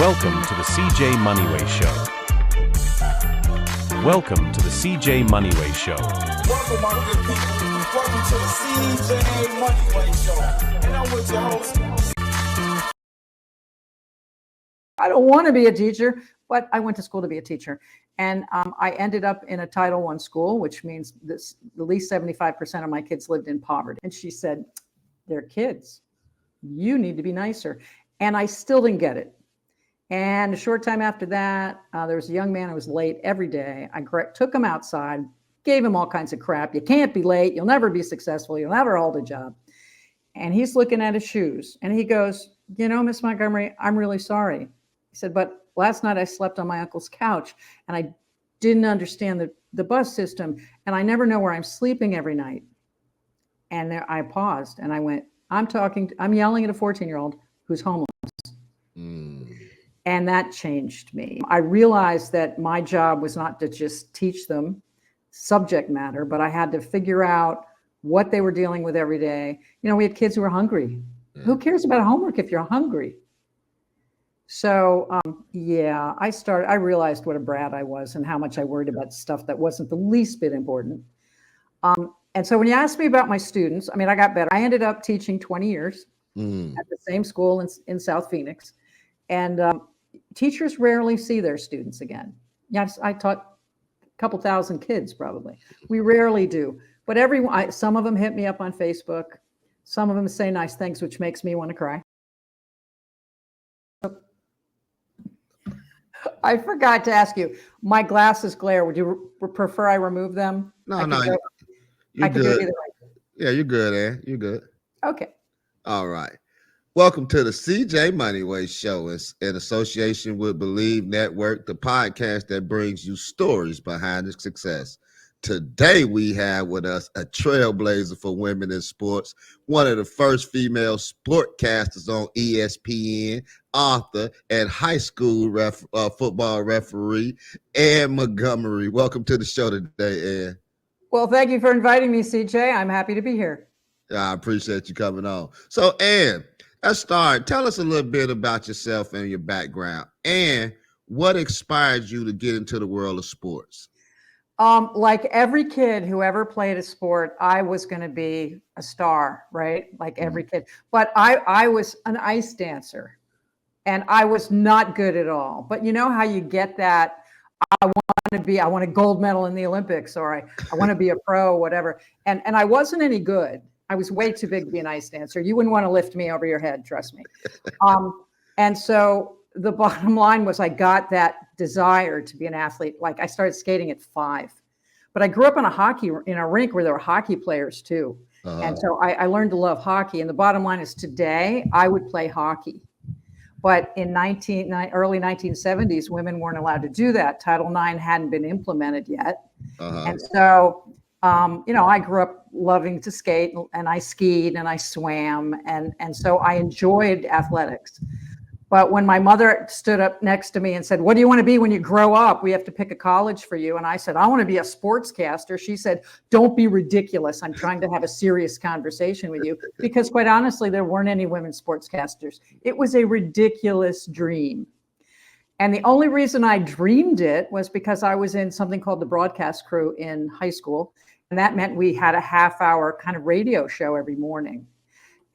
Welcome to the CJ Moneyway Show. Welcome to the CJ Moneyway Show. Welcome, my good people. Welcome to the CJ Moneyway Show. And I'm with your host. I don't want to be a teacher, but I went to school to be a teacher. And I ended up in a Title I school, which means at least 75% of my kids lived in poverty. And she said, they're kids. You need to be nicer. And I still didn't get it. And a short time after that, there was a young man who was late every day. I took him outside, gave him all kinds of crap. You can't be late. You'll never be successful. You'll never hold a job. And he's looking at his shoes. And he goes, you know, Miss Montgomery, I'm really sorry. He said, but last night I slept on my uncle's couch and I didn't understand the bus system. And I never know where I'm sleeping every night. And there I paused and I went, I'm yelling at a 14-year-old who's homeless. And that changed me. I realized that my job was not to just teach them subject matter, but I had to figure out what they were dealing with every day. You know, we had kids who were hungry. Who cares about homework if you're hungry? So, I realized what a brat I was and how much I worried about stuff that wasn't the least bit important. And so when you ask me about my students, I mean, I got better. I ended up teaching 20 years at the same school in South Phoenix. And teachers rarely see their students again. Yes, I taught a couple thousand kids probably. We rarely do. But some of them hit me up on Facebook. Some of them say nice things, which makes me want to cry. I forgot to ask you, my glasses glare. Would you prefer I remove them? No, you're good. Yeah, you're good, Ann. You're good. Okay. All right. Welcome to the CJ Moneyway Show in association with Believe Network, the podcast that brings you stories behind the success. Today we have with us a trailblazer for women in sports, one of the first female sportcasters on ESPN, author, and high school football referee, Anne Montgomery. Welcome to the show today, Anne. Well, thank you for inviting me, CJ. I'm happy to be here. I appreciate you coming on. So, Anne, let's start. Tell us a little bit about yourself and your background, and what inspired you to get into the world of sports? Like every kid who ever played a sport, I was going to be a star, right? Like every kid. But I was an ice dancer, and I was not good at all. But you know how you get that? I want a gold medal in the Olympics, or I want to be a pro, whatever. And I wasn't any good. I was way too big to be an ice dancer. You wouldn't want to lift me over your head, trust me. And so the bottom line was I got that desire to be an athlete. Like I started skating at 5, but I grew up in a rink where there were hockey players too. And so I learned to love hockey. And the bottom line is today I would play hockey. But in early 1970s, women weren't allowed to do that. Title IX hadn't been implemented yet. And so, I grew up loving to skate, and I skied and I swam. And so I enjoyed athletics. But when my mother stood up next to me and said, what do you want to be when you grow up? We have to pick a college for you. And I said, I want to be a sportscaster. She said, don't be ridiculous. I'm trying to have a serious conversation with you. Because quite honestly, there weren't any women sportscasters. It was a ridiculous dream. And the only reason I dreamed it was because I was in something called the broadcast crew in high school. And that meant we had a half-hour kind of radio show every morning.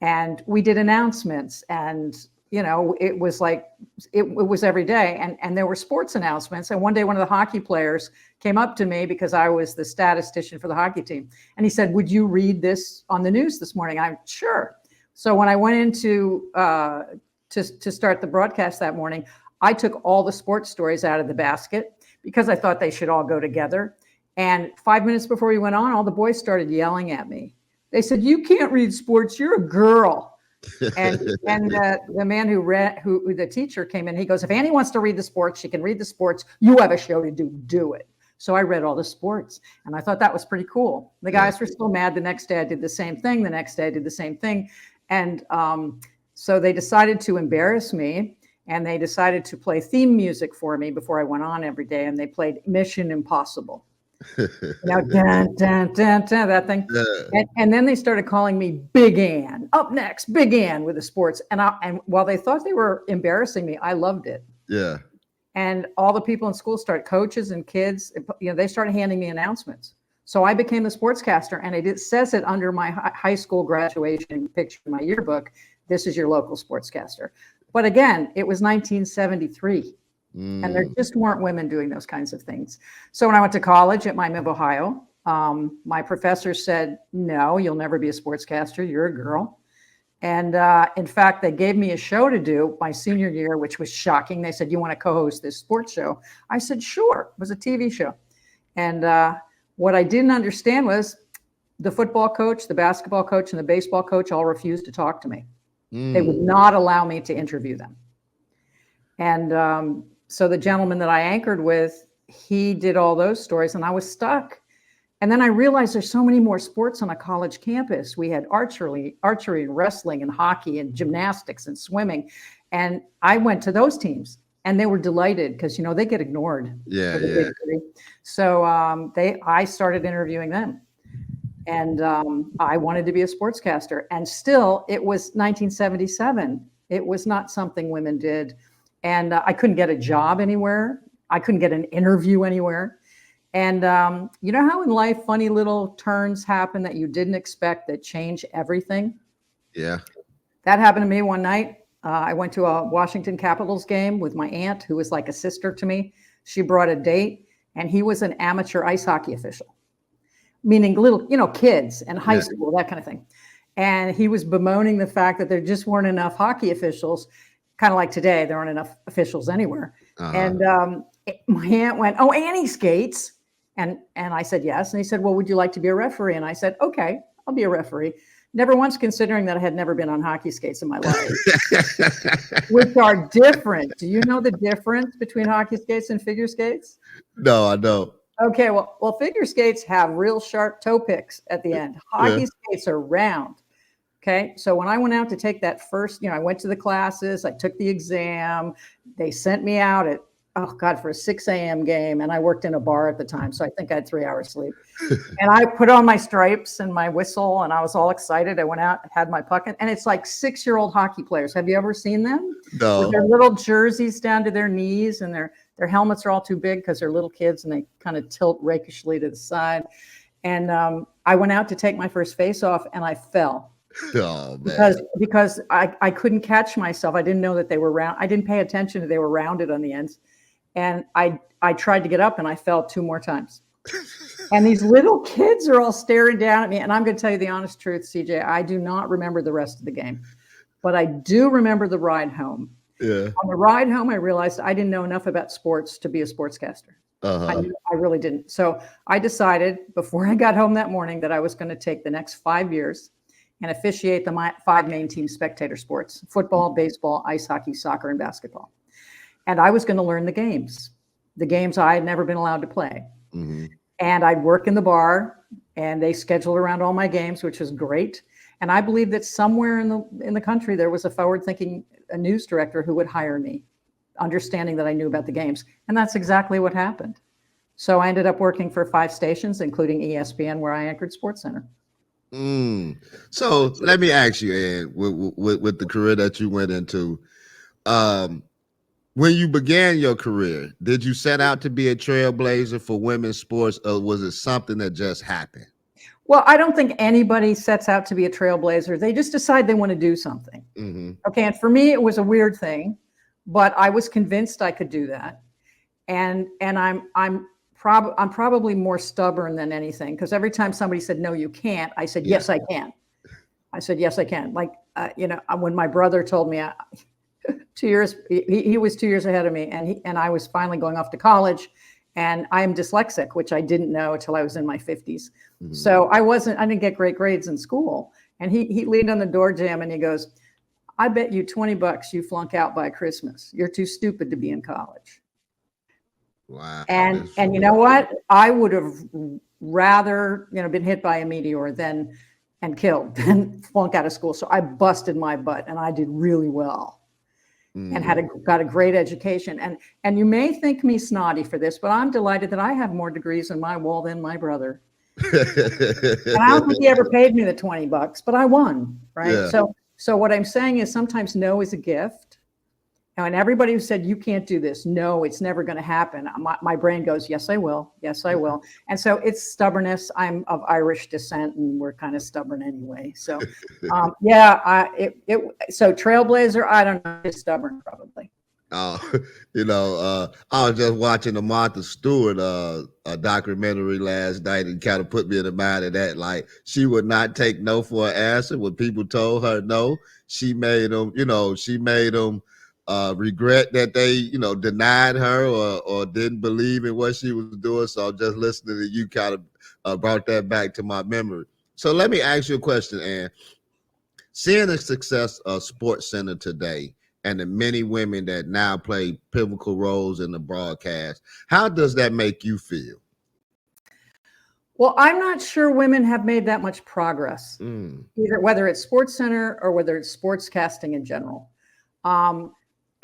And we did announcements, and it was like, it was every day. And there were sports announcements. And one day, one of the hockey players came up to me because I was the statistician for the hockey team. And he said, would you read this on the news this morning? I'm sure. So when I went into to start the broadcast that morning, I took all the sports stories out of the basket because I thought they should all go together. And 5 minutes before we went on, all the boys started yelling at me. They said, you can't read sports. You're a girl. and the man who the teacher came in, he goes, if Annie wants to read the sports, she can read the sports. You have a show to do it. So I read all the sports, and I thought that was pretty cool. The guys were still mad. The next day I did the same thing. The next day I did the same thing. And so they decided to embarrass me, and they decided to play theme music for me before I went on every day. And they played Mission Impossible. Dun, dun, dun, dun, that thing. Yeah. And then they started calling me Big Ann. Up next, Big Ann with the sports. And while they thought they were embarrassing me, I loved it. Yeah. And all the people in school started, coaches and kids, they started handing me announcements. So I became the sportscaster, and it says it under my high school graduation picture in my yearbook. This is your local sportscaster. But again, it was 1973, and there just weren't women doing those kinds of things. So when I went to college at Miami of Ohio, my professor said, no, you'll never be a sportscaster. You're a girl. And in fact, they gave me a show to do my senior year, which was shocking. They said, you want to co-host this sports show? I said, sure. It was a TV show. And what I didn't understand was the football coach, the basketball coach, and the baseball coach all refused to talk to me. They would not allow me to interview them. And so the gentleman that I anchored with, he did all those stories, and I was stuck. And then I realized there's so many more sports on a college campus. We had archery and wrestling and hockey and gymnastics and swimming. And I went to those teams, and they were delighted because, they get ignored. Yeah, yeah. So I started interviewing them. And I wanted to be a sportscaster. And still, it was 1977. It was not something women did. And I couldn't get a job anywhere. I couldn't get an interview anywhere. And you know how in life funny little turns happen that you didn't expect that change everything? Yeah. That happened to me one night. I went to a Washington Capitals game with my aunt, who was like a sister to me. She brought a date, and he was an amateur ice hockey official, meaning little, kids and high school, that kind of thing. And he was bemoaning the fact that there just weren't enough hockey officials, kind of like today, there aren't enough officials anywhere. And my aunt went, oh, Annie skates. And I said, yes. And he said, well, would you like to be a referee? And I said, okay, I'll be a referee. Never once considering that I had never been on hockey skates in my life, which are different. Do you know the difference between hockey skates and figure skates? No, I don't. Okay, well, figure skates have real sharp toe picks at the end. Hockey skates are round. Okay, so when I went out to take that first, I went to the classes, I took the exam. They sent me out at, for a 6 a.m. game, and I worked in a bar at the time, so I think I had 3 hours sleep. And I put on my stripes and my whistle, and I was all excited. I went out, had my puck, and it's like 6-year-old hockey players. Have you ever seen them? No. With their little jerseys down to their knees, and their helmets are all too big because they're little kids, and they kind of tilt rakishly to the side. And I went out to take my first face-off, and I fell. Oh, man. Because I couldn't catch myself. I didn't know that they were round. I didn't pay attention that they were rounded on the ends. And I tried to get up, and I fell 2 more times. And these little kids are all staring down at me. And I'm going to tell you the honest truth, CJ, I do not remember the rest of the game, but I do remember the ride home. Yeah. On the ride home, I realized I didn't know enough about sports to be a sportscaster. I really didn't. So I decided before I got home that morning that I was going to take the next 5 years and officiate the 5 main team spectator sports: football, baseball, ice hockey, soccer, and basketball. And I was going to learn the games I had never been allowed to play. Mm-hmm. And I'd work in the bar, and they scheduled around all my games, which was great. And I believe that somewhere in the country, there was a forward-thinking news director who would hire me, understanding that I knew about the games. And that's exactly what happened. So I ended up working for 5 stations, including ESPN, where I anchored SportsCenter. So let me ask you, Ann, with the career that you went into, when you began your career, did you set out to be a trailblazer for women's sports, or was it something that just happened? Well, I don't think anybody sets out to be a trailblazer. They just decide they want to do something. Mm-hmm. Okay, and for me, it was a weird thing, but I was convinced I could do that. And I'm probably more stubborn than anything, because every time somebody said, no, you can't, I said, yes, I can. I said, yes, I can. Like, when my brother told me 2 years, he was 2 years ahead of me, and I was finally going off to college, and I am dyslexic, which I didn't know until I was in my 50s. Mm-hmm. So I didn't get great grades in school. And he leaned on the door jamb and he goes, I bet you $20 you flunk out by Christmas. You're too stupid to be in college. Wow. And you know what? I would have rather, been hit by a meteor and killed than flunk out of school. So I busted my butt, and I did really well. And got a great education. And you may think me snotty for this, but I'm delighted that I have more degrees in my wall than my brother. And I don't think he ever paid me the $20, but I won, right? Yeah. So what I'm saying is sometimes no is a gift, And everybody who said, you can't do this, no, it's never going to happen. My brain goes, yes, I will. Yes, I will. And so it's stubbornness. I'm of Irish descent and we're kind of stubborn anyway. So so TrailBlazer, I don't know, is stubborn probably. I was just watching the Martha Stewart a documentary last night and kind of put me in the mind of that. Like, she would not take no for an answer. When people told her no, she made them regret that they, denied her or didn't believe in what she was doing. So just listening to you kind of brought that back to my memory. So let me ask you a question, Ann. Seeing the success of Sports Center today and the many women that now play pivotal roles in the broadcast, how does that make you feel? Well, I'm not sure women have made that much progress, either whether it's Sports Center or whether it's sportscasting in general.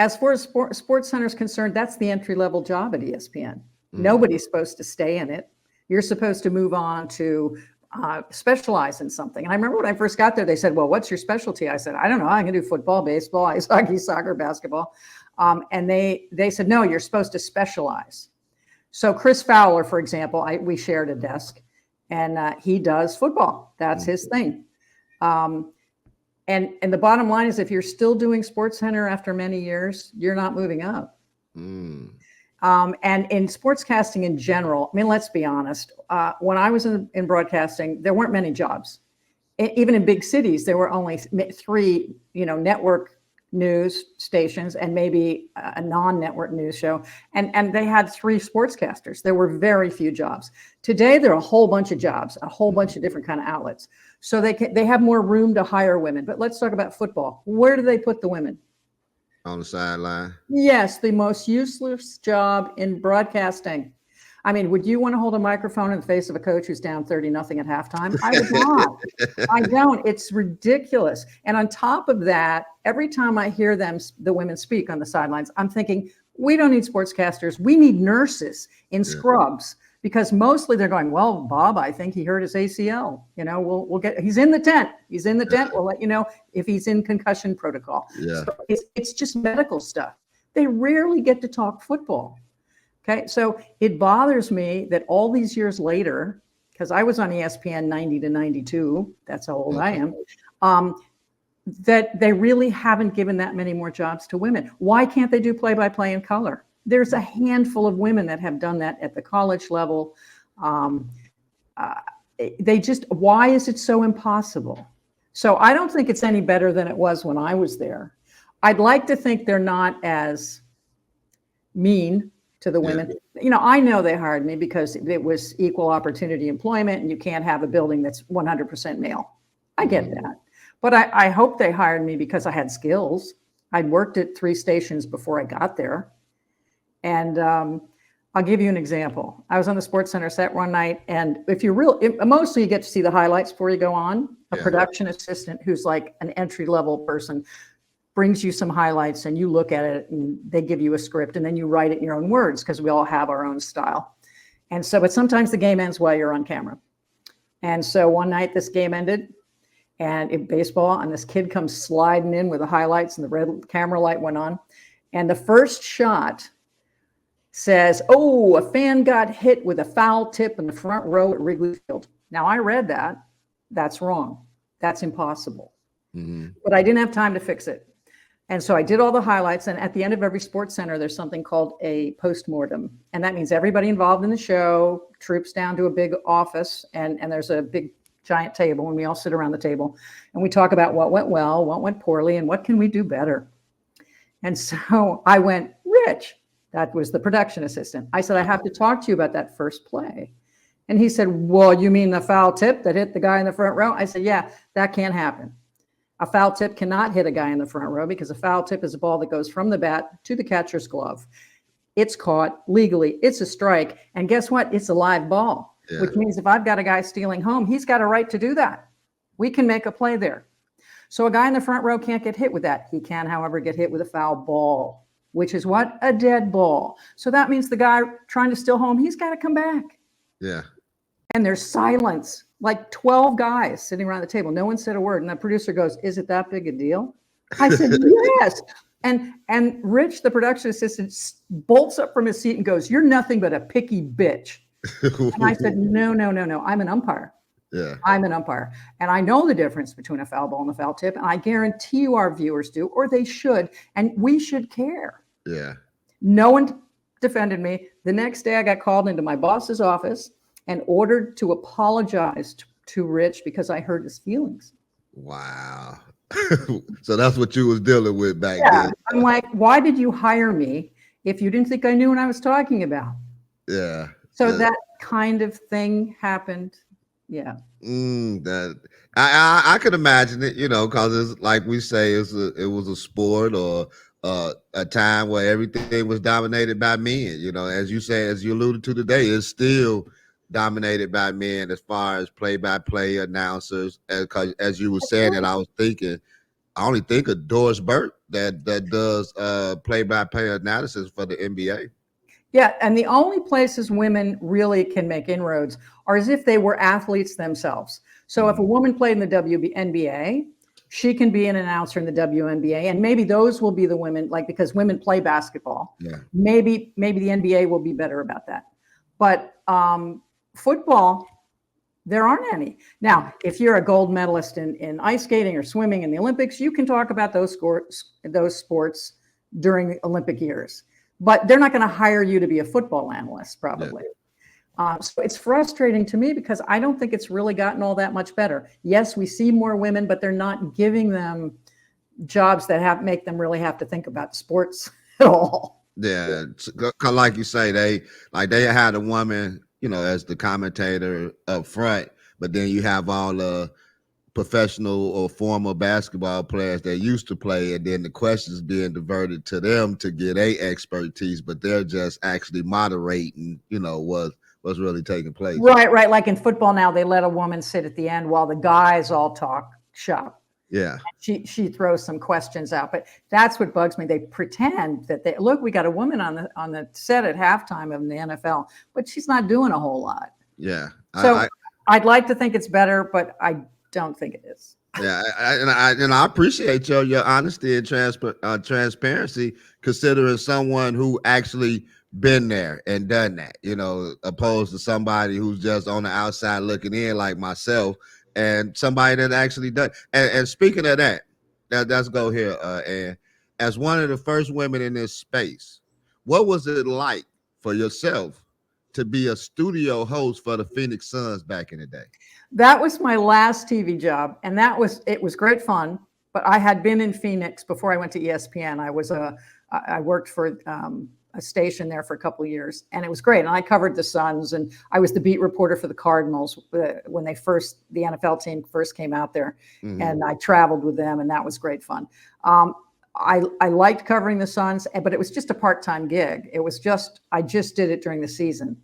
As far as Sports Center is concerned, that's the entry-level job at ESPN. Nobody's supposed to stay in it. You're supposed to move on to specialize in something. And I remember when I first got there, they said, well, what's your specialty? I said, I don't know. I can do football, baseball, ice hockey, soccer, basketball. And they said, no, you're supposed to specialize. So Chris Fowler, for example, we shared a desk, and he does football. That's his thing. And the bottom line is, if you're still doing Sports Center after many years, you're not moving up. And in sportscasting in general, I mean, let's be honest. When I was in broadcasting, there weren't many jobs. Even in big cities, there were only 3, network news stations and maybe a non-network news show. And they had 3 sportscasters. There were very few jobs. Today, there are a whole bunch of jobs, a whole bunch of different kind of outlets. So they have more room to hire women. But let's talk about football. Where do they put the women? On the sideline. Yes, the most useless job in broadcasting. I mean, would you want to hold a microphone in the face of a coach who's down 30-0 at halftime? I would not. I don't. It's ridiculous. And on top of that, every time I hear the women speak on the sidelines, I'm thinking, we don't need sportscasters. We need nurses in scrubs, because mostly they're going, well, Bob, I think he hurt his ACL. We'll get, he's in the tent. He's in the tent. We'll let you know if he's in concussion protocol. Yeah. So it's just medical stuff. They rarely get to talk football. Okay. So it bothers me that all these years later, because I was on ESPN 90 to 92, that's how old I am, that they really haven't given that many more jobs to women. Why can't they do play-by-play in color? There's a handful of women that have done that at the college level. Why is it so impossible? So I don't think it's any better than it was when I was there. I'd like to think they're not as mean to the women. I know they hired me because it was equal opportunity employment, and you can't have a building that's 100% male. I get that. But I hope they hired me because I had skills. I'd worked at 3 stations before I got there. And I'll give you an example. I was on the Sports Center set one night, and mostly you get to see the highlights before you go on. A production assistant who's like an entry-level person brings you some highlights, and you look at it, and they give you a script, and then you write it in your own words, because we all have our own style. And so, but sometimes the game ends while you're on camera. And so one night this game ended, and in baseball, and this kid comes sliding in with the highlights, and the red camera light went on. And the first shot says, oh, a fan got hit with a foul tip in the front row at Wrigley Field. Now, I read that. That's wrong. That's impossible. But I didn't have time to fix it. And so I did all the highlights. And at the end of every Sports Center, there's something called a postmortem. And that means everybody involved in the show troops down to a big office. And there's a big giant table, and we all sit around the table. And we talk about what went well, what went poorly, and what can we do better. And so I went, Rich. That was the production assistant. I said, I have to talk to you about that first play. And he said, well, you mean the foul tip that hit the guy in the front row? I said, yeah, that can't happen. A foul tip cannot hit a guy in the front row, because a foul tip is a ball that goes from the bat to the catcher's glove. It's caught legally. It's a strike. And guess what? It's a live ball, which means if I've got a guy stealing home, he's got a right to do that. We can make a play there. So a guy in the front row can't get hit with that. He can, however, get hit with a foul ball, which is what? A dead ball. So that means the guy trying to steal home, he's got to come back. Yeah. And there's silence, like 12 guys sitting around the table. No one said a word. And the producer goes, is it that big a deal? I said, yes. And Rich, the production assistant, bolts up from his seat and goes, "You're nothing but a picky bitch." And I said, "No, no, no, no. I'm an umpire. Yeah. I'm an umpire. And I know the difference between a foul ball and a foul tip. And I guarantee you our viewers do, or they should. And we should care." Yeah. No one defended me. The next day I got called into my boss's office and ordered to apologize to Rich because I hurt his feelings. Wow. So that's what you was dealing with back Yeah. then. I'm like, why did you hire me if you didn't think I knew what I was talking about? Yeah. So Yeah. that kind of thing happened. Yeah. That I could imagine it, because it's like we say, it was a sport or a time where everything was dominated by men. As you say, as you alluded to today, it's still dominated by men as far as play-by-play announcers. As you were saying that, I was thinking, I only think of Doris Burke that does play-by-play analysis for the NBA. Yeah, and the only places women really can make inroads are as if they were athletes themselves. So if a woman played in the WNBA, she can be an announcer in the WNBA, and maybe those will be the women, like, because women play basketball. Yeah. Maybe the NBA will be better about that. But football, there aren't any. Now, if you're a gold medalist in ice skating or swimming in the Olympics, you can talk about those sports during the Olympic years. But they're not going to hire you to be a football analyst, probably. Yeah. So it's frustrating to me because I don't think it's really gotten all that much better. Yes, we see more women, but they're not giving them jobs that make them really have to think about sports at all. Yeah, like you say, they had a woman, as the commentator up front, but then you have all the professional or former basketball players that used to play, and then the questions being diverted to them to get a expertise, but they're just actually moderating, what's really taking place. Right. Like in football now, they let a woman sit at the end while the guys all talk shop. Yeah. She throws some questions out, but that's what bugs me. They pretend that look, we got a woman on the set at halftime of the NFL, but she's not doing a whole lot. Yeah. So I'd like to think it's better, but I don't think it is. Yeah, I appreciate your honesty and transparency, considering someone who actually been there and done that, opposed to somebody who's just on the outside looking in like myself, and somebody that actually done. And speaking of that, let's go here. And as one of the first women in this space, what was it like for yourself to be a studio host for the Phoenix Suns back in the day? That was my last TV job, and it was great fun. But I had been in Phoenix before I went to ESPN. I worked for a station there for a couple of years, and it was great. And I covered the Suns, and I was the beat reporter for the Cardinals when the NFL team first came out there, and I traveled with them, and that was great fun. I liked covering the Suns, but it was just a part-time gig. I just did it during the season.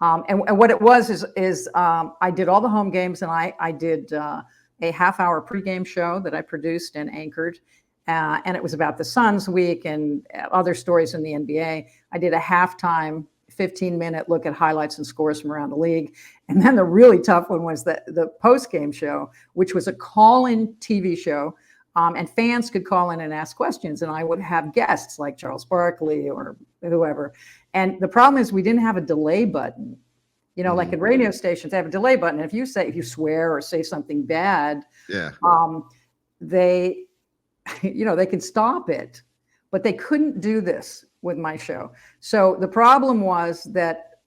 And what it was is I did all the home games, and I did a half-hour pregame show that I produced and anchored, and it was about the Suns week and other stories in the NBA. I did a halftime 15-minute look at highlights and scores from around the league, and then the really tough one was the post-game show, which was a call-in TV show, and fans could call in and ask questions, and I would have guests like Charles Barkley or whoever. And the problem is we didn't have a delay button. Like in radio stations, they have a delay button. If you swear or say something bad, they can stop it, but they couldn't do this with my show. So the problem was that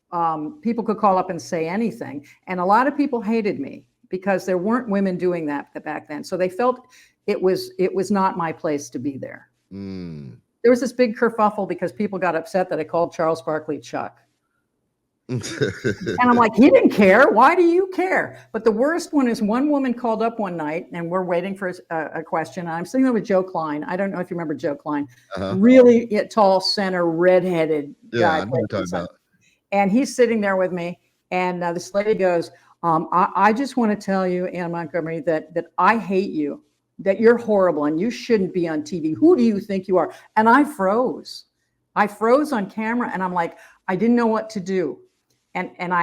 people could call up and say anything. And a lot of people hated me because there weren't women doing that back then. So they felt it was not my place to be there. There was this big kerfuffle because people got upset that I called Charles Barkley Chuck. And I'm like, he didn't care. Why do you care? But the worst one is one woman called up one night, and we're waiting for a question. And I'm sitting there with Joe Klein. I don't know if you remember Joe Klein. Really tall, center, redheaded guy. I know what you're talking about. And he's sitting there with me. And this lady goes, I just want to tell you, Anne Montgomery, that I hate you, that you're horrible, and you shouldn't be on TV. Who do you think you are? And I froze. I froze on camera, and I'm like, I didn't know what to do. And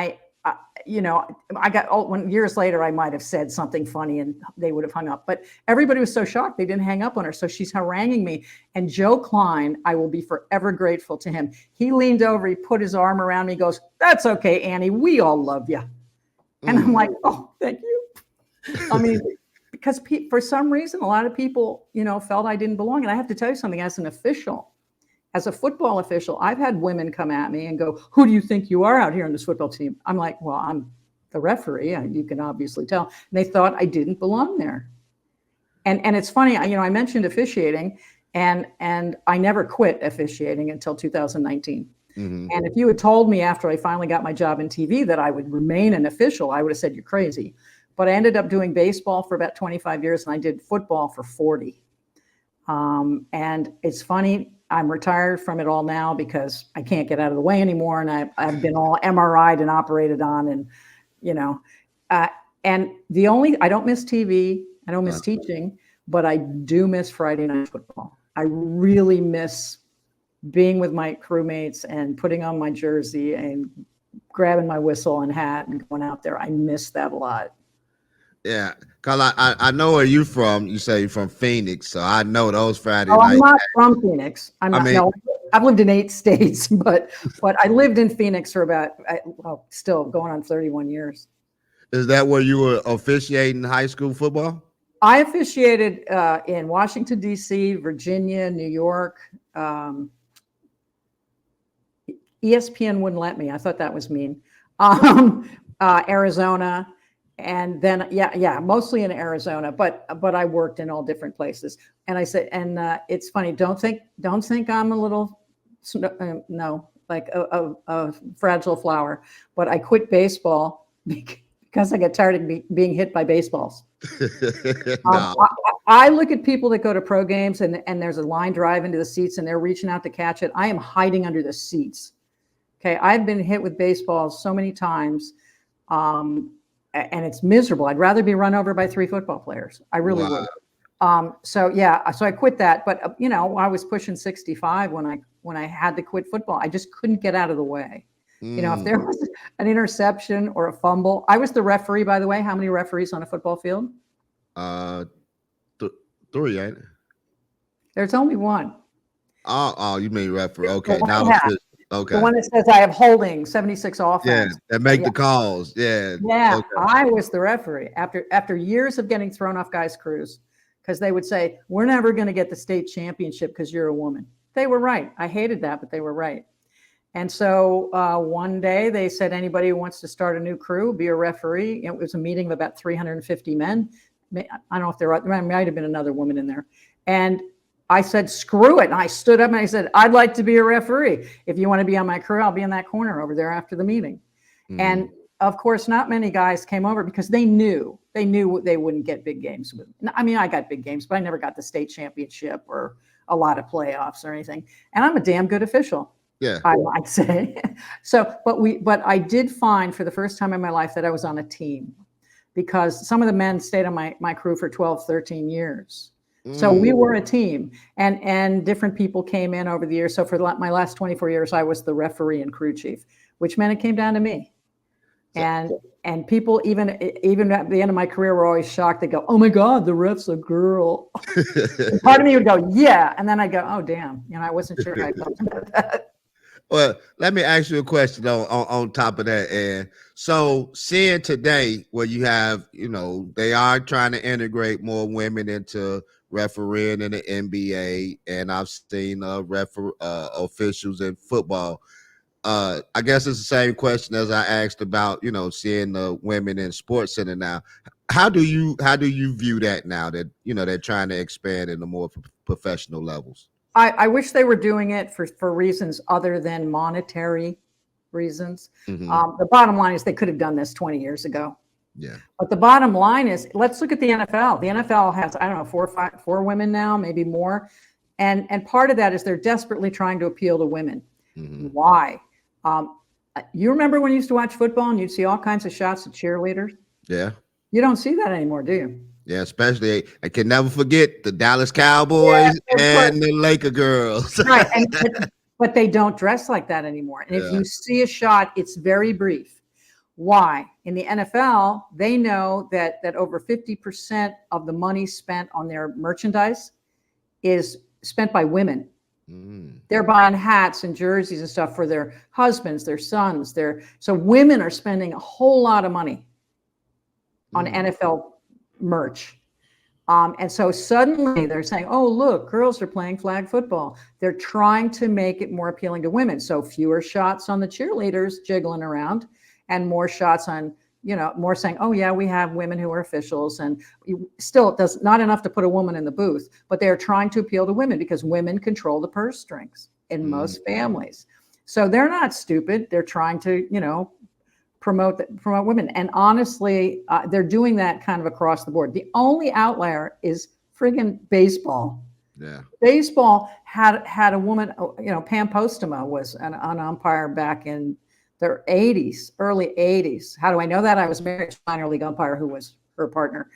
you know, I got when years later, I might have said something funny and they would have hung up, but everybody was so shocked they didn't hang up on her. So she's haranguing me. And Joe Klein, I will be forever grateful to him. He leaned over, he put his arm around me, goes, "That's okay, Annie. We all love you." And I'm like, "Oh, thank you." I mean, because for some reason, a lot of people, you know, felt I didn't belong. And I have to tell you something, as an official, as a football official, I've had women come at me and go, "Who do you think you are out here on this football team?" I'm like, "Well, I'm the referee. You can obviously tell." And they thought I didn't belong there. And it's funny, you know, I mentioned officiating, and I never quit officiating until 2019. And if you had told me after I finally got my job in TV that I would remain an official, I would have said, "You're crazy." But I ended up doing baseball for about 25 years, and I did football for 40. And it's funny, I'm retired from it all now because I can't get out of the way anymore. And I've been all MRI'd and operated on, and, you know, and I don't miss TV. I don't miss teaching, but I do miss Friday night football. I really miss being with my crewmates and putting on my jersey and grabbing my whistle and hat and going out there. I miss that a lot. Yeah, cause I know where you from. You say you're from Phoenix, so I know those Friday Oh, nights. I'm not from Phoenix. No, I've lived in 8 states, but I lived in Phoenix for about, well, still going on 31 years. Is that where you were officiating high school football? I officiated in Washington, D.C., Virginia, New York. ESPN wouldn't let me. I thought that was mean. Arizona. And then, mostly in Arizona, but I worked in all different places. And I said, and it's funny, don't think I'm a little, like a fragile flower, but I quit baseball because I got tired of being hit by baseballs. No. I look at people that go to pro games and there's a line drive into the seats and they're reaching out to catch it. I am hiding under the seats. Okay. I've been hit with baseballs so many times. And it's miserable. I'd rather be run over by 3 football players. I really would. So I quit that. But you know, I was pushing 65 when I had to quit football. I just couldn't get out of the way. You know, if there was an interception or a fumble, I was the referee. By the way, how many referees on a football field? 3, ain't it? There's only one. Oh, you mean referee? Okay, okay. The one that says I have holding 76 offense. Yeah, that make the calls. Yeah. Yeah, okay. I was the referee after years of getting thrown off guys' crews because they would say, "We're never going to get the state championship because you're a woman." They were right. I hated that, but they were right. And so one day they said, "Anybody who wants to start a new crew, be a referee." It was a meeting of about 350 men. I don't know if there might have been another woman in there. And I said, "Screw it." And I stood up and I said, "I'd like to be a referee. If you want to be on my crew, I'll be in that corner over there after the meeting." And of course, not many guys came over because they knew they wouldn't get big games with me. I mean, I got big games, but I never got the state championship or a lot of playoffs or anything. And I'm a damn good official. Yeah, I might say. So, but I did find for the first time in my life that I was on a team because some of the men stayed on my crew for 12, 13 years. So we were a team, and different people came in over the years. So for my last 24 years, I was the referee and crew chief, which meant it came down to me. And people even at the end of my career were always shocked. They go, "Oh my God, the ref's a girl." Part of me would go, "Yeah," and then I go, "Oh damn," you know, I wasn't sure how I felt about that. Well, let me ask you a question on top of that, Ann. So seeing today where you have, you know, they are trying to integrate more women into refereeing in the NBA, and I've seen officials in football. I guess it's the same question as I asked about, you know, seeing the women in Sports Center now. How do you view that now that, you know, they're trying to expand into more professional levels? I wish they were doing it for reasons other than monetary reasons. The bottom line is they could have done this 20 years ago. Yeah. But the bottom line is, let's look at the NFL. The NFL has, I don't know, 4 women now, maybe more. And part of that is they're desperately trying to appeal to women. Why? You remember when you used to watch football and you'd see all kinds of shots of cheerleaders? Yeah. You don't see that anymore, do you? Yeah, especially I can never forget the Dallas Cowboys and the Laker girls. Right, but they don't dress like that anymore. And if you see a shot, it's very brief. Why? In the NFL, they know that over 50% of the money spent on their merchandise is spent by women. They're buying hats and jerseys and stuff for their husbands, their sons. So women are spending a whole lot of money on NFL merch. And so suddenly they're saying, oh, look, girls are playing flag football. They're trying to make it more appealing to women. So fewer shots on the cheerleaders jiggling around and more shots on, more saying, oh, yeah, we have women who are officials. And still, it does not enough to put a woman in the booth, but they're trying to appeal to women because women control the purse strings in most families. So they're not stupid. They're trying to, promote women. And honestly, they're doing that kind of across the board. The only outlier is friggin' baseball. Yeah. Baseball had a woman, Pam Postema was an umpire back in the 80s, early 80s. How do I know that? I was married to a minor league umpire who was her partner.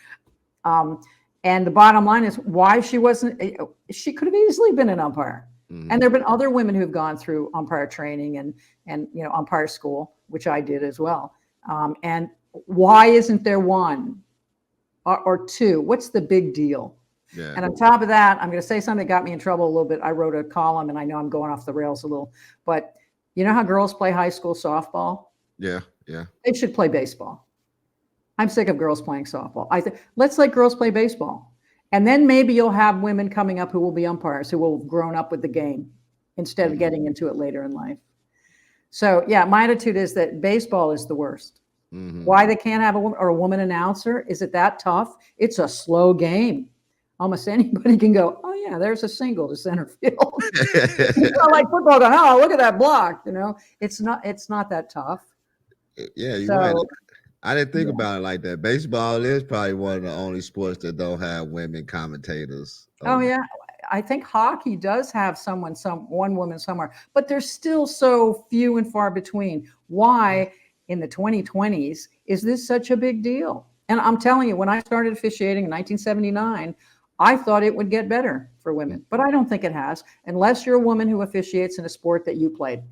And the bottom line is why she could have easily been an umpire. And there have been other women who've gone through umpire training and umpire school, which I did as well. And why isn't there one or two? What's the big deal? Yeah. And on top of that, I'm going to say something that got me in trouble a little bit. I wrote a column, and I know I'm going off the rails a little, but you know how girls play high school softball? Yeah. They should play baseball. I'm sick of girls playing softball. I think let's let girls play baseball. And then maybe you'll have women coming up who will be umpires, who will have grown up with the game instead of getting into it later in life. So, yeah, my attitude is that baseball is the worst. Why they can't have a woman announcer? Is it that tough? It's a slow game. Almost anybody can go, oh, yeah, there's a single to center field. It's not like football going, oh, look at that block. It's not that tough. Yeah, you're right. I didn't think about it like that. Baseball is probably one of the only sports that don't have women commentators. Oh, yeah. I think hockey does have one woman somewhere, but they're still so few and far between. Why in the 2020s is this such a big deal? And I'm telling you, when I started officiating in 1979, I thought it would get better for women, but I don't think it has, unless you're a woman who officiates in a sport that you played.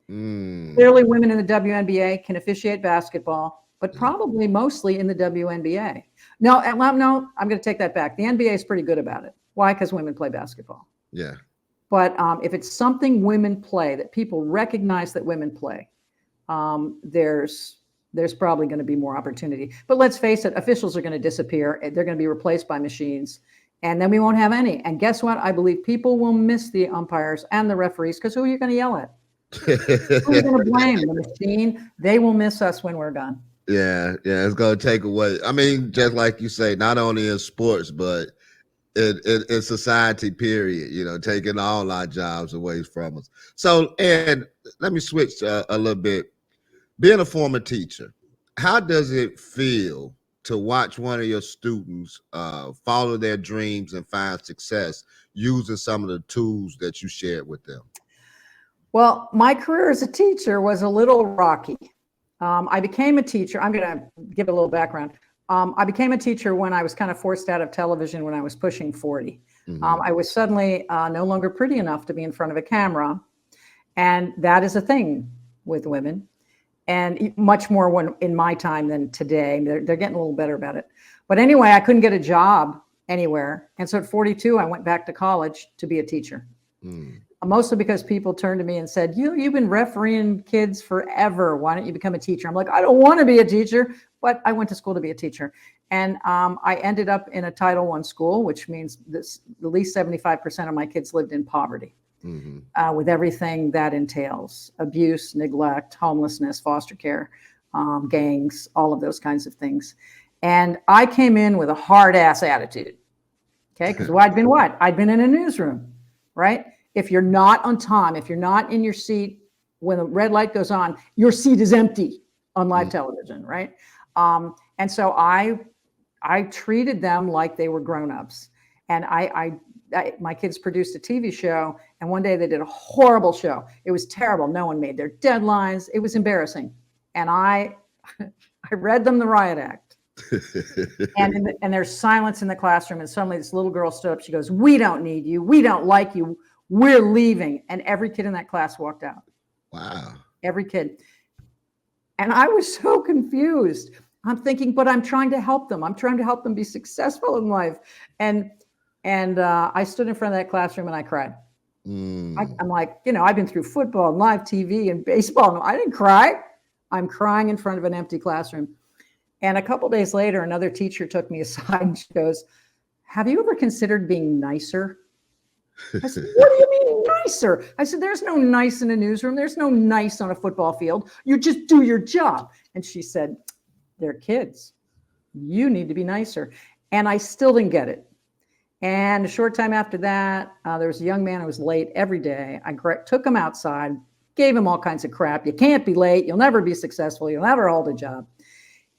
Clearly, women in the WNBA can officiate basketball, but probably mostly in the WNBA. No, I'm going to take that back. The NBA is pretty good about it. Why? Because women play basketball. Yeah. But if it's something women play that people recognize that women play, there's probably going to be more opportunity. But let's face it, officials are going to disappear. They're going to be replaced by machines. And then we won't have any. And guess what? I believe people will miss the umpires and the referees because who are you going to yell at? Who are you going to blame? The machine? They will miss us when we're done. Yeah, it's going to take away. I mean, just like you say, not only in sports, but in society, period, taking all our jobs away from us. So, and let me switch a little bit. Being a former teacher, how does it feel to watch one of your students follow their dreams and find success using some of the tools that you shared with them? Well, my career as a teacher was a little rocky. I became a teacher. I'm going to give a little background. I became a teacher when I was kind of forced out of television when I was pushing 40. I was suddenly no longer pretty enough to be in front of a camera. And that is a thing with women. And much more in my time than today. They're getting a little better about it. But anyway, I couldn't get a job anywhere. And so at 42, I went back to college to be a teacher. Mostly because people turned to me and said, you've been refereeing kids forever. Why don't you become a teacher? I'm like, I don't want to be a teacher, but I went to school to be a teacher. And I ended up in a Title I school, which means at least 75% of my kids lived in poverty. With everything that entails: abuse, neglect, homelessness, foster care, gangs, all of those kinds of things. And I came in with a hard ass attitude. Okay. Because I'd been in a newsroom, right? If you're not on time, if you're not in your seat when the red light goes on, your seat is empty on live television, right? And so I treated them like they were grown-ups. And my kids produced a TV show, and one day they did a horrible show. It was terrible. No one made their deadlines. It was embarrassing. And I read them the riot act. and there's silence in the classroom, and suddenly this little girl stood up. She goes, "We don't need you. We don't like you. We're leaving." And every kid in that class walked out. Wow. Every kid. And I was so confused. I'm thinking, but I'm trying to help them. I'm trying to help them be successful in life. And I stood in front of that classroom and I cried. I'm like, I've been through football and live TV and baseball. And I didn't cry. I'm crying in front of an empty classroom. And a couple days later, another teacher took me aside and she goes, have you ever considered being nicer? I said, what do you mean nicer? I said, there's no nice in a newsroom. There's no nice on a football field. You just do your job. And she said, they're kids. You need to be nicer. And I still didn't get it. And a short time after that, there was a young man who was late every day. I took him outside, gave him all kinds of crap. You can't be late. You'll never be successful. You'll never hold a job.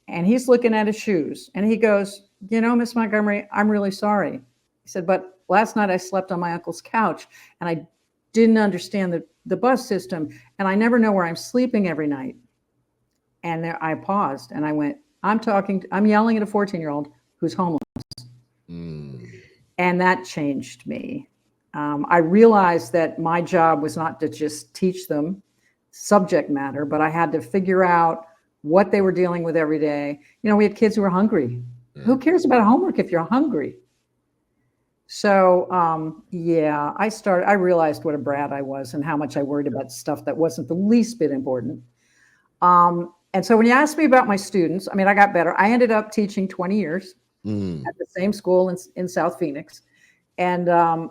And he's looking at his shoes and he goes, Miss Montgomery, I'm really sorry. He said, but last night I slept on my uncle's couch and I didn't understand the bus system and I never know where I'm sleeping every night. And there I paused and I went, I'm yelling at a 14-year-old who's homeless. And that changed me. I realized that my job was not to just teach them subject matter, but I had to figure out what they were dealing with every day. We had kids who were hungry. Yeah. Who cares about homework if you're hungry? So, I realized what a brat I was and how much I worried about stuff that wasn't the least bit important. And so when you asked me about my students, I got better. I ended up teaching 20 years at the same school in South Phoenix. And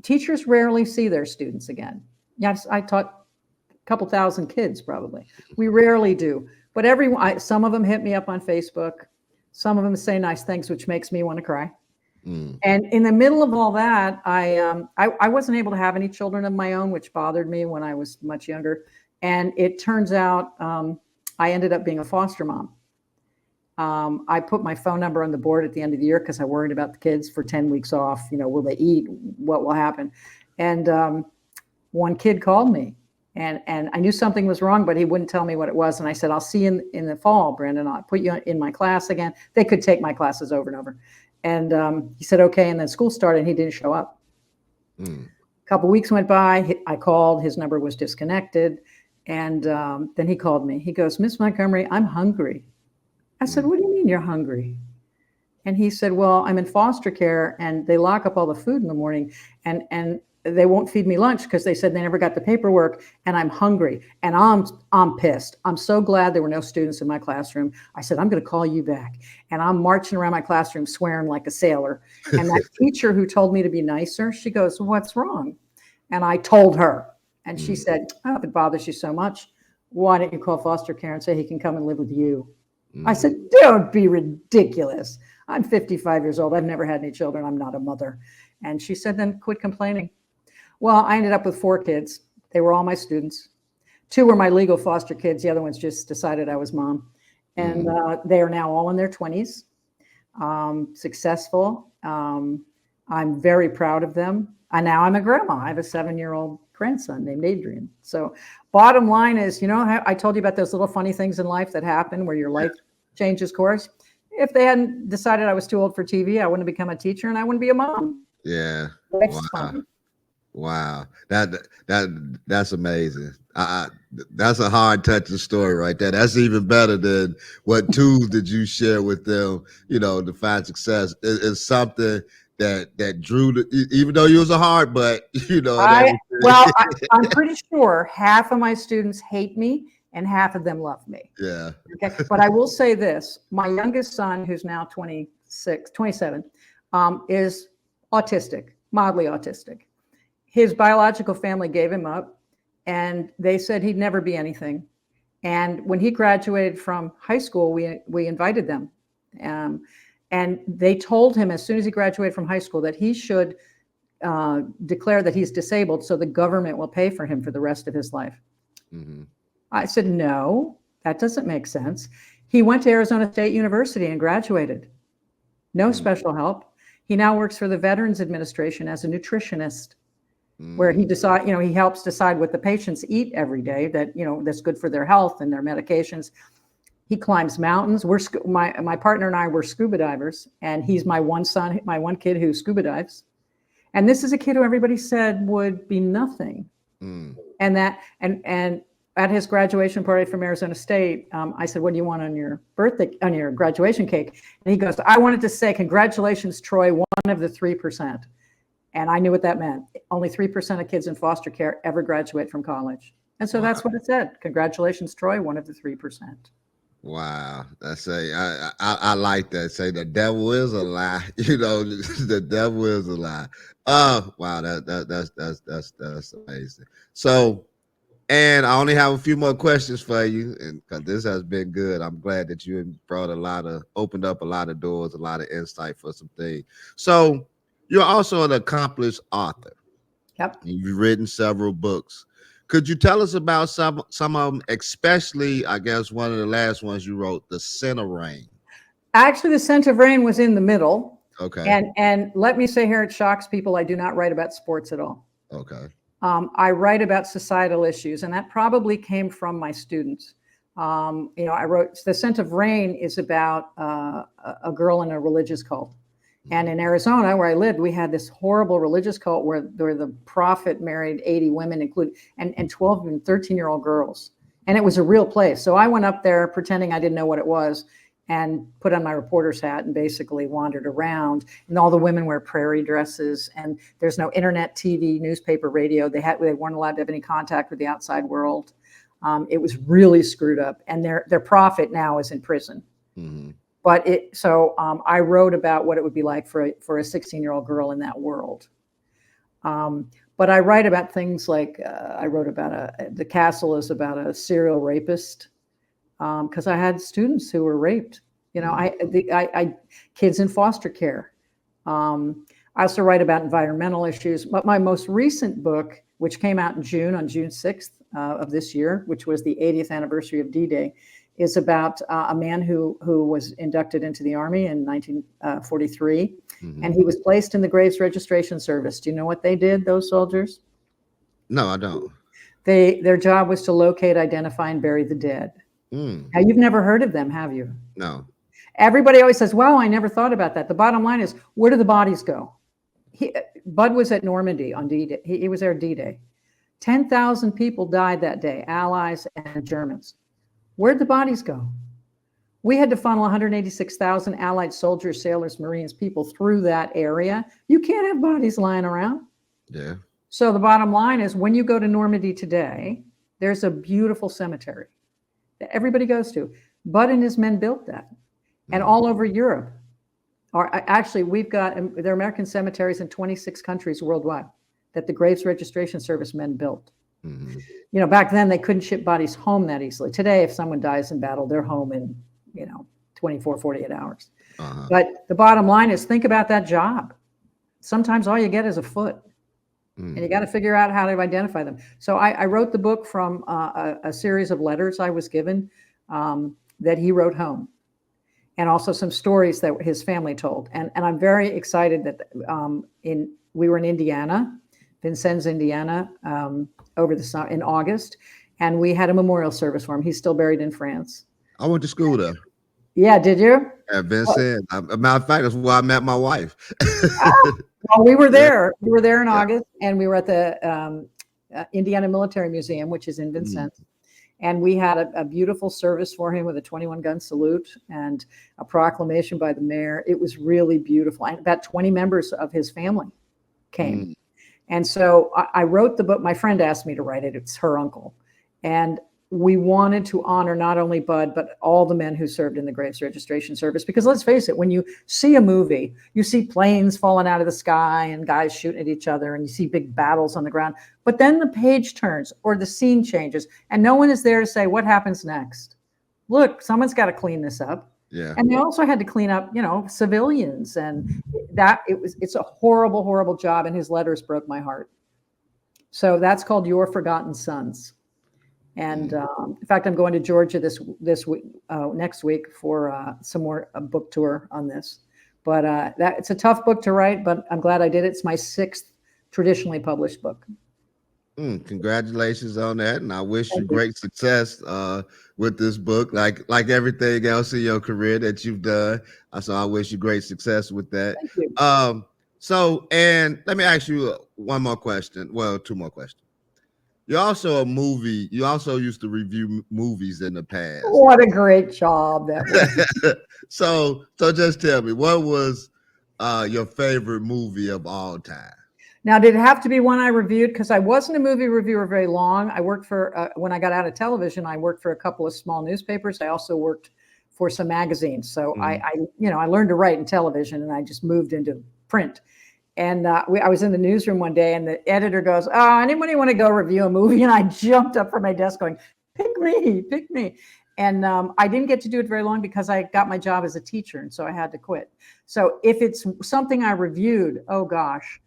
teachers rarely see their students again. Yes, I taught a couple thousand kids probably. We rarely do. But some of them hit me up on Facebook. Some of them say nice things, which makes me want to cry. And in the middle of all that, I wasn't able to have any children of my own, which bothered me when I was much younger. And it turns out I ended up being a foster mom. I put my phone number on the board at the end of the year because I worried about the kids for 10 weeks off. Will they eat? What will happen? And one kid called me. And I knew something was wrong, but he wouldn't tell me what it was. And I said, I'll see you in the fall, Brandon. I'll put you in my class again. They could take my classes over and over. And he said, okay. And then school started and he didn't show up. A couple of weeks went by. I called. His number was disconnected. And then he called me. He goes, Miss Montgomery, I'm hungry. I said, what do you mean you're hungry? And he said, well, I'm in foster care and they lock up all the food in the morning and they won't feed me lunch because they said they never got the paperwork and I'm hungry and I'm pissed. I'm so glad there were no students in my classroom. I said, I'm going to call you back. And I'm marching around my classroom swearing like a sailor. And that teacher who told me to be nicer, she goes, what's wrong? And I told her. And she said, oh, if it bothers you so much, why don't you call foster care and say he can come and live with you? I said, don't be ridiculous. I'm 55 years old. I've never had any children. I'm not a mother. And she said, then quit complaining. Well, I ended up with 4 kids. They were all my students. 2 were my legal foster kids. The other ones just decided I was mom. And they are now all in their 20s, successful. I'm very proud of them. And now I'm a grandma. I have a 7-year-old grandson named Adrian. So bottom line is, how I told you about those little funny things in life that happen where your life changes course. If they hadn't decided I was too old for TV, I wouldn't have become a teacher and I wouldn't be a mom. Yeah. That's funny. Wow. That's amazing. That's a hard touching story right there. That's even better than what tools did you share with them, to find success. It's something that drew even though you was a hard butt, I'm pretty sure half of my students hate me and half of them love me. Yeah. Okay. But I will say this, my youngest son, who's now 27, is autistic, mildly autistic. His biological family gave him up and they said he'd never be anything. And when he graduated from high school, we invited them. And they told him as soon as he graduated from high school that he should declare that he's disabled so the government will pay for him for the rest of his life. Mm-hmm. I said, no, that doesn't make sense. He went to Arizona State University and graduated. No special help. He now works for the Veterans Administration as a nutritionist, where he he helps decide what the patients eat every day that's good for their health and their medications. He climbs mountains. My partner and I were scuba divers, and he's my one kid who scuba dives. And this is a kid who everybody said would be nothing. And at his graduation party from Arizona State, I said, "What do you want on your birthday, on your graduation cake?" And he goes, "I wanted to say, congratulations, Troy, one of the 3%." And I knew what that meant. Only 3% of kids in foster care ever graduate from college. And so that's what it said. Congratulations, Troy, one of the 3%. Wow, I like that. Say the devil is a lie. The devil is a lie. Wow, that's amazing. So, and I only have a few more questions for you, and because this has been good, I'm glad that you opened up a lot of doors, a lot of insight for some things. So, you're also an accomplished author. Yep. You've written several books. Could you tell us about some of them, especially, I guess, one of the last ones you wrote, The Scent of Rain? Actually, The Scent of Rain was in the middle. Okay. And let me say here, it shocks people, I do not write about sports at all. Okay. I write about societal issues, and that probably came from my students. I wrote The Scent of Rain is about a girl in a religious cult. And in Arizona, where I lived, we had this horrible religious cult where the prophet married 80 women, including and 12 and 13-year-old girls. And it was a real place. So I went up there pretending I didn't know what it was and put on my reporter's hat and basically wandered around. And all the women wear prairie dresses, and there's no internet, TV, newspaper, radio. They weren't allowed to have any contact with the outside world. It was really screwed up. And their prophet now is in prison. Mm-hmm. But I wrote about what it would be like for a 16-year-old girl in that world. But I write about things like I wrote about The Castle is about a serial rapist, because I had students who were raped. I kids in foster care. I also write about environmental issues. But my most recent book, which came out in June, on June 6th of this year, which was the 80th anniversary of D-Day, is about a man who was inducted into the Army in 1943, mm-hmm. and he was placed in the Graves Registration Service. Do you know what they did, those soldiers? No, I don't. Their job was to locate, identify, and bury the dead. Mm. Now, you've never heard of them, have you? No. Everybody always says, "Well, I never thought about that." The bottom line is, where do the bodies go? Bud was at Normandy on D-Day. He was there D-Day. 10,000 people died that day, Allies and Germans. Where'd the bodies go? We had to funnel 186,000 Allied soldiers, sailors, Marines, people through that area. You can't have bodies lying around. Yeah. So the bottom line is, when you go to Normandy today, there's a beautiful cemetery that everybody goes to. Bud and his men built that. Mm-hmm. And all over Europe. Actually, there are American cemeteries in 26 countries worldwide that the Graves Registration Service men built. Mm-hmm. Back then they couldn't ship bodies home that easily. Today, if someone dies in battle, they're home in 24, 48 hours. Uh-huh. But the bottom line is, think about that job. Sometimes all you get is a foot, and you got to figure out how to identify them. So I wrote the book from a series of letters I was given that he wrote home, and also some stories that his family told. And I'm very excited that we were in Indiana, Vincennes, Indiana, over the summer in August, and we had a memorial service for him. He's still buried in France. I went to school there. Yeah, did you? At Vincennes. Matter of fact, that's where I met my wife. Well, we were there. We were there in August, and we were at the Indiana Military Museum, which is in Vincennes. And we had a beautiful service for him with a 21-gun salute and a proclamation by the mayor. It was really beautiful. And about 20 members of his family came. And so I wrote the book. My friend asked me to write it. It's her uncle. And we wanted to honor not only Bud, but all the men who served in the Graves Registration Service. Because let's face it, when you see a movie, you see planes falling out of the sky and guys shooting at each other, and you see big battles on the ground. But then the page turns or the scene changes, and no one is there to say, what happens next? Look, someone's got to clean this up. Yeah. And they also had to clean up, civilians, and it's a horrible, horrible job. And his letters broke my heart. So that's called Your Forgotten Sons. And in fact, I'm going to Georgia this week, next week for some more book tour on this. But it's a tough book to write, but I'm glad I did it. It's my 6th traditionally published book. Congratulations on that, and I wish you great success with this book, like everything else in your career that you've done. So I wish you great success with that. Thank you. So, and let me ask you one more question. Well, two more questions. You're also a movie. You also used to review movies in the past. What a great job that was. So just tell me, what was your favorite movie of all time? Now, did it have to be one I reviewed? Because I wasn't a movie reviewer very long. I worked for, when I got out of television, I worked for a couple of small newspapers. I also worked for some magazines. So I learned to write in television, and I just moved into print. And I was in the newsroom one day, and the editor goes, "Oh, anybody want to go review a movie?" And I jumped up from my desk going, "Pick me, pick me." And I didn't get to do it very long because I got my job as a teacher, and so I had to quit. So if it's something I reviewed, oh gosh.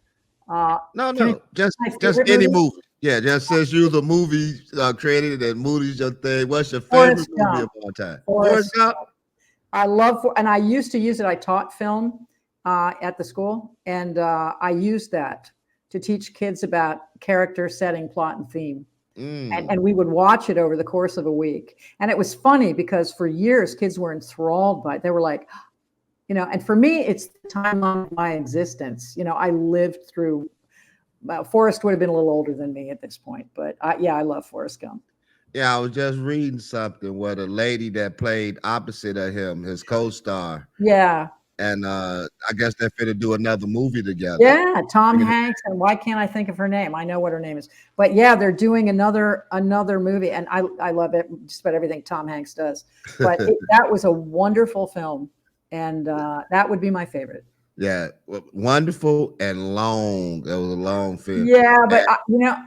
No, just any movie. Yeah, just since you're the movie creator and movie's your thing. What's your favorite movie of all time? Forrest Gump. I love, and I used to use it. I taught film at the school, and I used that to teach kids about character, setting, plot, and theme. And we would watch it over the course of a week. And it was funny because for years, kids were enthralled by it. They were like, and for me, it's the timeline of my existence. I lived through, Forrest would have been a little older than me at this point, but I love Forrest Gump. Yeah, I was just reading something where the lady that played opposite of him, his co-star. Yeah. And I guess they're fit to do another movie together. Yeah, Tom Hanks, and why can't I think of her name? I know what her name is, but yeah, they're doing another movie, and I love it, just about everything Tom Hanks does. But that was a wonderful film, and that would be my favorite. Yeah, wonderful and long. It was a long film. Yeah, but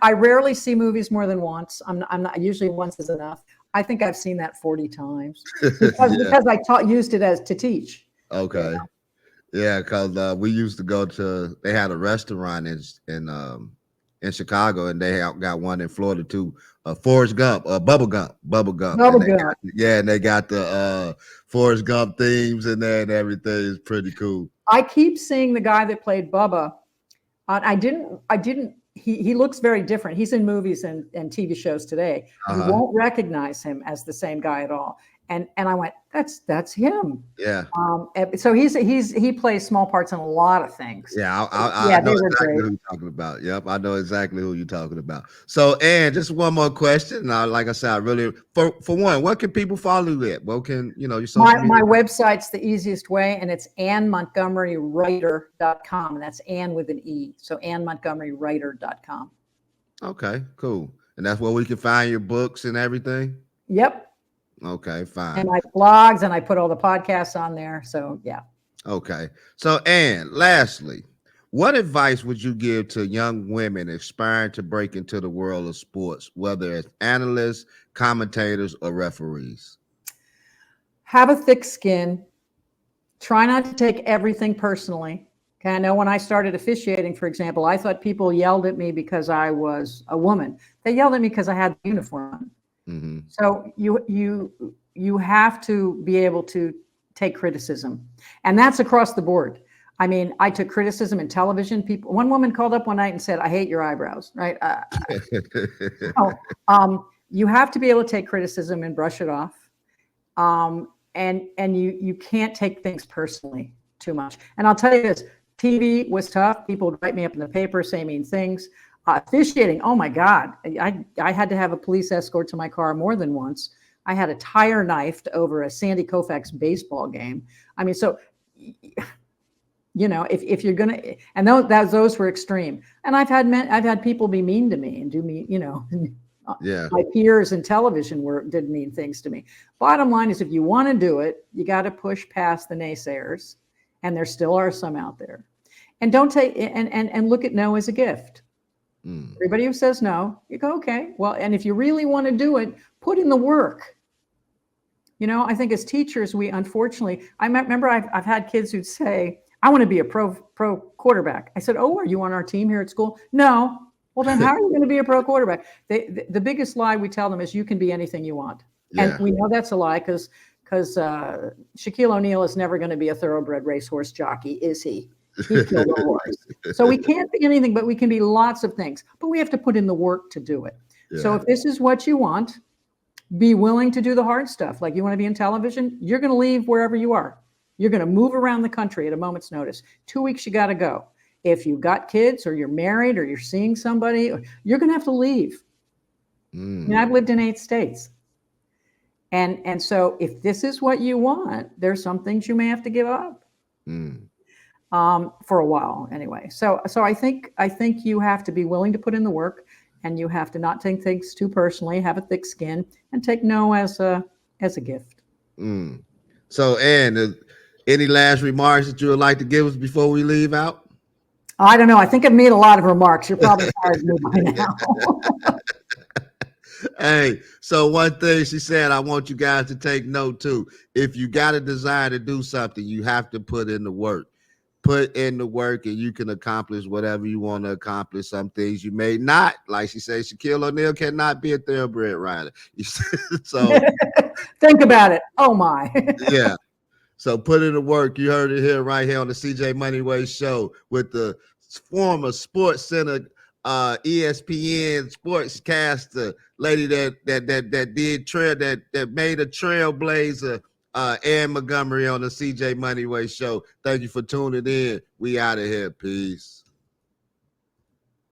I rarely see movies more than once. I'm not usually once is enough. I think I've seen that 40 times because I used it to teach. Okay. Yeah, because we used to go to. They had a restaurant in Chicago, and they got one in Florida too. Forrest Gump, Bubble Gump. And they got the Forrest Gump themes in there, and everything is pretty cool. I keep seeing the guy that played Bubba. I didn't. He looks very different. He's in movies and TV shows today. You won't recognize him as the same guy at all. And I went, that's him. Yeah. So he plays small parts in a lot of things. Yeah, I know exactly who you're talking about. Yep, I know exactly who you're talking about. So, Anne, just one more question. Like I said, I really for one, what can people follow you at? What can your social media? My website's the easiest way, and it's AnneMontgomeryWriter.com, and that's Anne with an E. So AnneMontgomeryWriter.com. Okay, cool. And that's where we can find your books and everything. Yep. Okay, fine. And my blogs, and I put all the podcasts on there. So yeah. Okay. So, Anne, lastly, what advice would you give to young women aspiring to break into the world of sports, whether as analysts, commentators, or referees? Have a thick skin. Try not to take everything personally. Okay. I know when I started officiating, for example, I thought people yelled at me because I was a woman. They yelled at me because I had the uniform on. Mm-hmm. So you have to be able to take criticism, and that's across the board. I mean, I took criticism in television. One woman called up one night and said, "I hate your eyebrows." Right? You have to be able to take criticism and brush it off, and you can't take things personally too much. And I'll tell you this: TV was tough. People would write me up in the paper, say mean things. Officiating, oh my God, I had to have a police escort to my car more than once. I had a tire knifed over a Sandy Koufax baseball game. I mean, so, if you're going to, and those were extreme. And I've had people be mean to me and do me, yeah. My peers in television did mean things to me. Bottom line is, if you want to do it, you got to push past the naysayers, and there still are some out there. And don't take, and look at no as a gift. Everybody who says no, you go, okay, well, and if you really want to do it, put in the work. I think as teachers, we unfortunately, I remember I've had kids who'd say, "I want to be a pro quarterback." I said, "Oh, are you on our team here at school?" "No." "Well, then how are you going to be a pro quarterback?" The biggest lie we tell them is you can be anything you want. Yeah. And we know that's a lie because Shaquille O'Neal is never going to be a thoroughbred racehorse jockey, is he? He killed a horse. So we can't be anything, but we can be lots of things. But we have to put in the work to do it. Yeah. So if this is what you want, be willing to do the hard stuff. Like you want to be in television, you're going to leave wherever you are. You're going to move around the country at a moment's notice. 2 weeks, you got to go. If you've got kids or you're married or you're seeing somebody, you're going to have to leave. mean, I've lived in 8 states. And so if this is what you want, there's some things you may have to give up. For a while anyway. So I think you have to be willing to put in the work, and you have to not take things too personally, have a thick skin, and take no as a gift. So, Anne, any last remarks that you would like to give us before we leave out? I don't know. I think I've made a lot of remarks. You're probably tired of me by now. Hey, so one thing she said, I want you guys to take note too. If you got a desire to do something, you have to put in the work. Put in the work, and you can accomplish whatever you want to accomplish. Some things you may not. Like she said, Shaquille O'Neal cannot be a thoroughbred rider. So think about it. Oh my. Yeah. So put in the work. You heard it here, right here on the CJ Moneyway show with the former Sports Center, ESPN sportscaster lady that made a trailblazer, Anne Montgomery on the CJ Moneyway show. Thank you for tuning in. We out of here. Peace.